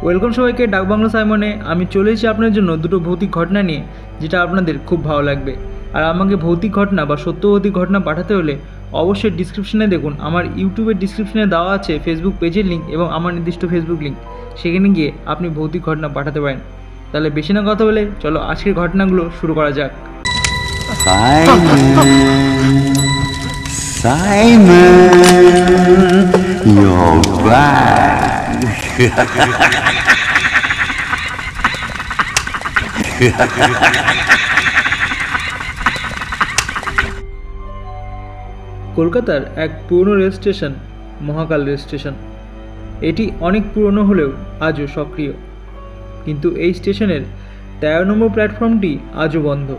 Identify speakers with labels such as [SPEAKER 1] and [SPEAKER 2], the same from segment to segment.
[SPEAKER 1] Welcome সবাইকে ডাকবাংলো সাইমনে। আমি চলে এসেছি আপনার জন্য দুটো ভৌতিক ঘটনা নিয়ে, যেটা আপনাদের খুব ভালো লাগবে। আর আমাকে ভৌতিক ঘটনা বা সত্য ভৌতিক ঘটনা পাঠাতে হলে অবশ্যই ডিসক্রিপশনে দেখুন, আমার ইউটিউবের ডিসক্রিপশনে দেওয়া আছে ফেসবুক পেজের লিঙ্ক এবং আমার নির্দিষ্ট ফেসবুক লিঙ্ক। সেখানে গিয়ে আপনি ভৌতিক ঘটনা পাঠাতে পারেন। তাহলে বেশি না কথা বলে চলো আজকের ঘটনাগুলো শুরু করা যাক।
[SPEAKER 2] Simon, you're back.
[SPEAKER 1] কলকাতার এক পুরনো রেল স্টেশন মহাকাল রেল স্টেশন। এটি অনেক পুরনো হলেও আজও সক্রিয়, কিন্তু এই স্টেশনের 13 নম্বর প্ল্যাটফর্মটি আজও বন্ধ।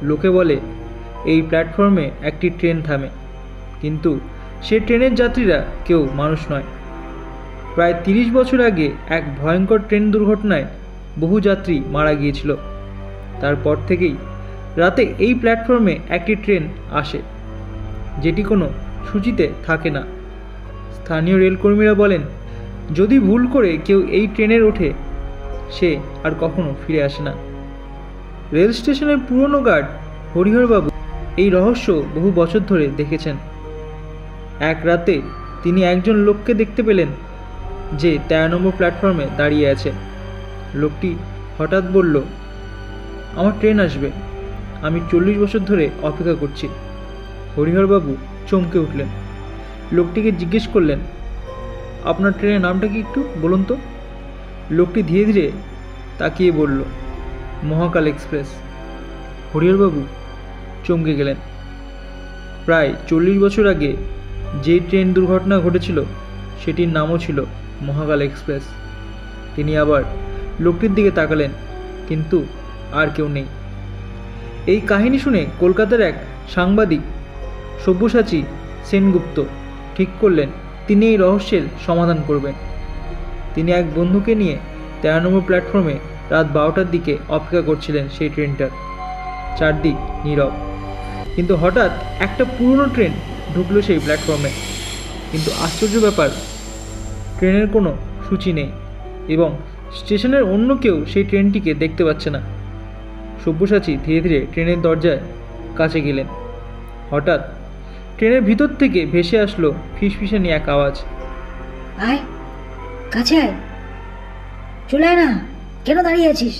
[SPEAKER 1] লোকে বলে এই প্ল্যাটফর্মে একটি ট্রেন থামে, কিন্তু সে ট্রেনের যাত্রীরা কেউ মানুষ নয়। প্রায় 30 বছর আগে এক ভয়ঙ্কর ট্রেন দুর্ঘটনায় বহু যাত্রী মারা গিয়েছিল। তারপর থেকেই রাতে এই প্ল্যাটফর্মে একটি ট্রেন আসে, যেটি কোনো সূচিতে থাকে না। স্থানীয় রেলকর্মীরা বলেন, যদি ভুল করে কেউ এই ট্রেনের ওঠে, সে আর কখনো ফিরে আসে না। রেল স্টেশনের পুরনো গার্ড হরিহরবাবু এই রহস্য বহু বছর ধরে দেখেছেন। এক রাতে তিনি একজন লোককে দেখতে পেলেন, যে 13 নম্বর প্ল্যাটফর্মে দাঁড়িয়ে আছে। লোকটি হঠাৎ বলল, আমার ট্রেন আসবে, আমি 40 বছর ধরে অপেক্ষা করছি। হরিহরবাবু চমকে উঠলেন। লোকটিকে জিজ্ঞেস করলেন, আপনার ট্রেনের নামটা কি একটু বলুন তো? লোকটি ধীরে ধীরে তাকিয়ে বলল, মহাকাল এক্সপ্রেস। হরিহরবাবু চমকে গেলেন। প্রায় 40 বছর আগে যে ট্রেন দুর্ঘটনা ঘটেছিল, সেটির নামও ছিল মহাকাল এক্সপ্রেস। তিনি আবার লোকটির দিকে তাকালেন, কিন্তু আর কেউ নেই। এই কাহিনী শুনে কলকাতার এক সাংবাদিক সব্যসাচী সেনগুপ্ত ঠিক করলেন তিনি এই রহস্যের সমাধান করবেন। তিনি এক বন্ধুকে নিয়ে 13 নম্বর প্ল্যাটফর্মে রাত 12টার দিকে অপেক্ষা করছিলেন সেই ট্রেনটার। চারদিক নীরব, কিন্তু হঠাৎ একটা পুরনো ট্রেন ঢুকলো সেই প্ল্যাটফর্মে। কিন্তু আশ্চর্য ব্যাপার, ট্রেনের কোনো সূচি নেই এবং স্টেশনের অন্য কেউ সেই ট্রেনটিকে দেখতে পাচ্ছে না। সব্যসাচী ধীরে ধীরে ট্রেনের দরজায় কাছে গেলেন। হঠাৎ ট্রেনের ভিতর থেকে ভেসে আসলো ফিসফিসানি এক আওয়াজ,
[SPEAKER 3] আয় কাছে আয়, চলে আয় না, কেন দাঁড়িয়ে আছিস?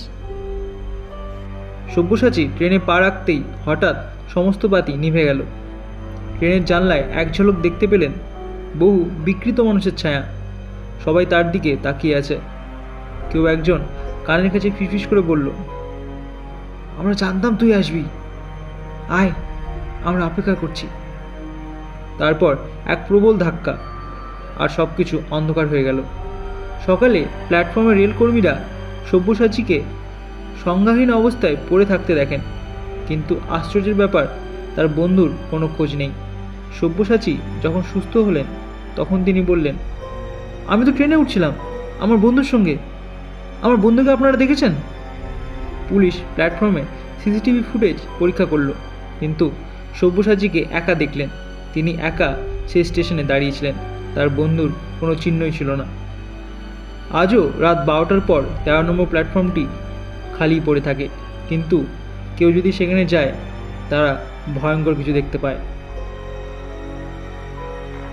[SPEAKER 1] সব্যসাচী ট্রেনে পা রাখতেই হঠাৎ সমস্ত বাতি নিভে গেল। ট্রেনের জানলায় এক ঝলক দেখতে পেলেন বহু বিকৃত মানুষের ছায়া। সবাই তার দিকে তাকিয়ে আছে। কেউ একজন কানের কাছে ফিসফিস করে বলল, আমরা জানতাম তুই আসবি, আয়, আমরা অপেক্ষা করছি। তারপর এক প্রবল ধাক্কা, আর সব কিছু অন্ধকার হয়ে গেল। সকালে প্ল্যাটফর্মের রেলকর্মীরা সব্যসাচীকে সংজ্ঞাহীন অবস্থায় পড়ে থাকতে দেখেন, কিন্তু আশ্চর্যের ব্যাপার, তার বন্ধুর কোনো খোঁজ নেই। সব্যসাচী যখন সুস্থ হলেন, তখন তিনি বললেন, আমি তো ট্রেনে উঠছিলাম আমার বন্ধুর সঙ্গে, আমার বন্ধুকে আপনারা দেখেছেন? পুলিশ প্ল্যাটফর্মে সিসিটিভি ফুটেজ পরীক্ষা করল, কিন্তু সব্যসাচীকে একা দেখলেন। তিনি একা সেই স্টেশনে দাঁড়িয়েছিলেন, তার বন্ধুর কোনো চিহ্নই ছিল না। আজও রাত 12টার পর 13 নম্বর প্ল্যাটফর্মটি খালি পড়ে থাকে, কিন্তু কেউ যদি সেখানে যায়, তারা ভয়ঙ্কর কিছু দেখতে পায়।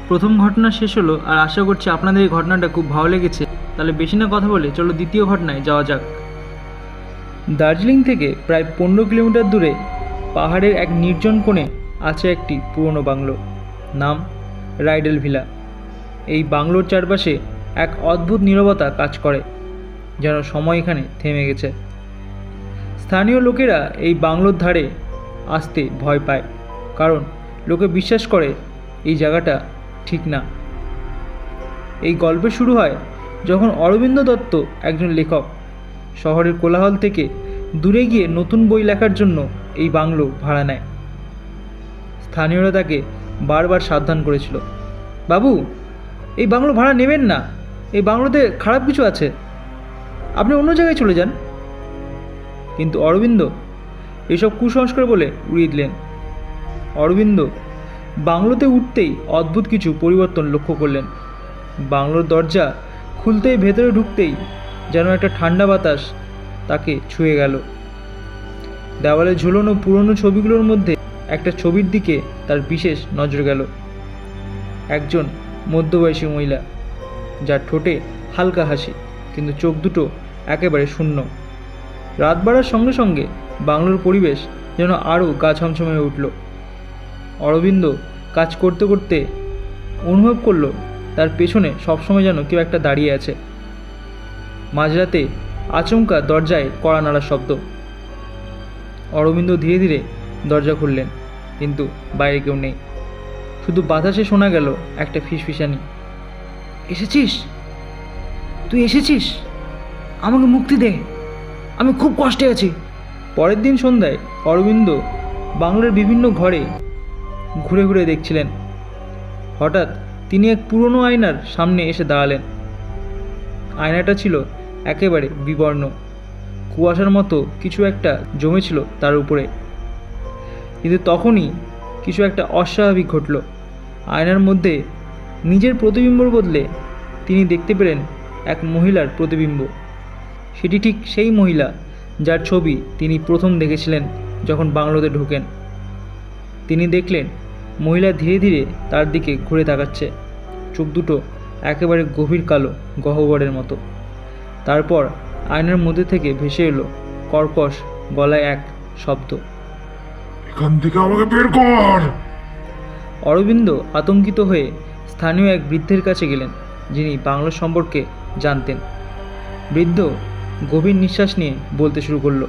[SPEAKER 1] প্রথম ঘটনা শেষ হলো, আর আশা করছি আপনাদের এই ঘটনাটা খুব ভালো লেগেছে। তাহলে বেশি না কথা বলে চলো দ্বিতীয় ঘটনায় যাওয়া যাক। দার্জিলিং থেকে প্রায় 15 কিলোমিটার দূরে পাহাড়ের এক নির্জন কোণে আছে একটি পুরনো বাংলো, নাম রাইডেল ভিলা। এই বাংলোর চারপাশে এক অদ্ভুত নীরবতা কাজ করে, যেন সময় এখানে থেমে গেছে। স্থানীয় লোকেরা এই বাংলোর ধারে আসতে ভয় পায়, কারণ লোকে বিশ্বাস করে এই জায়গাটা ঠিক না। এই গল্পের শুরু হয় যখন অরবিন্দ দত্ত, একজন লেখক, শহরের কোলাহল থেকে দূরে গিয়ে নতুন বই লেখার জন্য এই বাংলো ভাড়া নেয়। স্থানীয়রা তাকে বারবার সাবধান করেছিল, বাবু এই বাংলো ভাড়া নেবেন না, এই বাংলোতে খারাপ কিছু আছে, আপনি অন্য জায়গায় চলে যান। কিন্তু অরবিন্দ এসব কুসংস্কার বলে উড়িয়ে দিলেন। অরবিন্দ বাংলোতে উঠতেই অদ্ভুত কিছু পরিবর্তন লক্ষ্য করলেন। বাংলোর দরজা খুলতেই ভেতরে ঢুকতেই যেন একটা ঠান্ডা বাতাস তাকে ছুঁয়ে গেল। দেওয়ালে ঝুলানো পুরনো ছবিগুলোর মধ্যে একটা ছবির দিকে তার বিশেষ নজর গেল। একজন মধ্যবয়সী মহিলা, যার ঠোঁটে হালকা হাসি, কিন্তু চোখ দুটো একেবারে শূন্য। রাত বাড়ার সঙ্গে সঙ্গে বাংলোর পরিবেশ যেন আরও গা ছমছম হয়ে উঠল। অরবিন্দ কাজ করতে করতে অনুভব করলো তার পেছনে সবসময় যেন কেউ একটা দাঁড়িয়ে আছে। মাঝরাতে আচমকা দরজায় কড়া নাড়ার শব্দ। অরবিন্দ ধীরে ধীরে দরজা খুললেন, কিন্তু বাইরে কেউ নেই। শুধু বাতাসে শোনা গেল একটা ফিসফিসানি। এসেছিস? তুই এসেছিস? আমাকে মুক্তি দে, আমি খুব কষ্টে আছি। পরের দিন সন্ধ্যায় অরবিন্দ বাংলার বিভিন্ন ঘরে ঘুরে ঘুরে দেখছিলেন। হঠাৎ তিনি এক পুরনো আয়নার সামনে এসে দাঁড়ালেন। আয়নাটা ছিল একেবারে বিবর্ণ, কুয়াশার মতো কিছু একটা জমেছিল তার উপরে। কিন্তু তখনই কিছু একটা অস্বাভাবিক ঘটল। আয়নার মধ্যে নিজের প্রতিবিম্বর বদলে তিনি দেখতে পেলেন এক মহিলার প্রতিবিম্ব। সেটি ঠিক সেই মহিলা যার ছবি তিনি প্রথম দেখেছিলেন যখন বাংলোতে ঢোকেন। তিনি দেখলেন মহিলা ধীরে ধীরে তার দিকে ঘুরে তাকাচ্ছে, চোখ দুটো একেবারে গভীর কালো গহ্বরের মতো। তারপর আয়নার মধ্যে থেকে ভেসে এলো কর্কশ গলায় এক শব্দ,
[SPEAKER 4] এখান থেকে আমাকে বের কর।
[SPEAKER 1] অরবিন্দ আতঙ্কিত হয়ে স্থানীয় এক বৃদ্ধের কাছে গেলেন, যিনি বাংলা সম্পর্কে জানতেন। বৃদ্ধ গভীর নিঃশ্বাস নিয়ে বলতে শুরু করলো,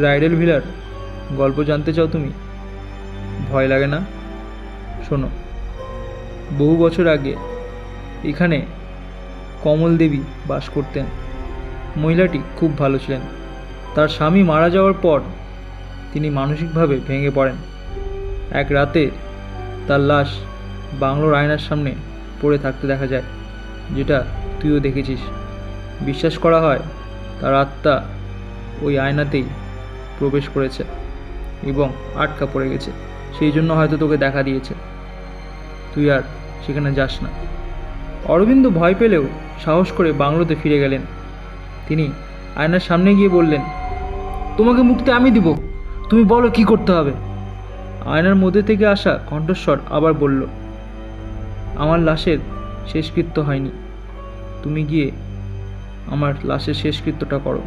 [SPEAKER 1] রাইডেল ভিলার গল্প জানতে চাও তুমি? ভয় লাগে না? শোনো, বহু বছর আগে এখানে কমল দেবী বাস করতেন। মহিলাটি খুব ভালো ছিলেন। তার স্বামী মারা যাওয়ার পর তিনি মানসিকভাবে ভেঙে পড়েন। এক রাতে তার লাশ বাংলোর আয়নার সামনে পড়ে থাকতে দেখা যায়, যেটা তুইও দেখেছিস। বিশ্বাস করা হয় তার আত্মা ওই আয়নাতেই প্রবেশ করেছে এবং আটকা পড়ে গেছে। সেই জন্য হয়তো তোকে দেখা দিয়েছে। তুই আর সেখানে যাস না। অরবিন্দ ভয় পেলেও সাহস করে বাংলোতে ফিরে গেলেন। তিনি আয়নার সামনে গিয়ে বললেন, তোমাকে মুক্তি আমি দিব, তুমি বলো কি করতে হবে। আয়নার মধ্যে থেকে আসা কণ্ঠস্বর আবার বলল, আমার লাশের শেষকৃত্য হয়নি, তুমি গিয়ে আমার লাশের শেষকৃত্যটা করো।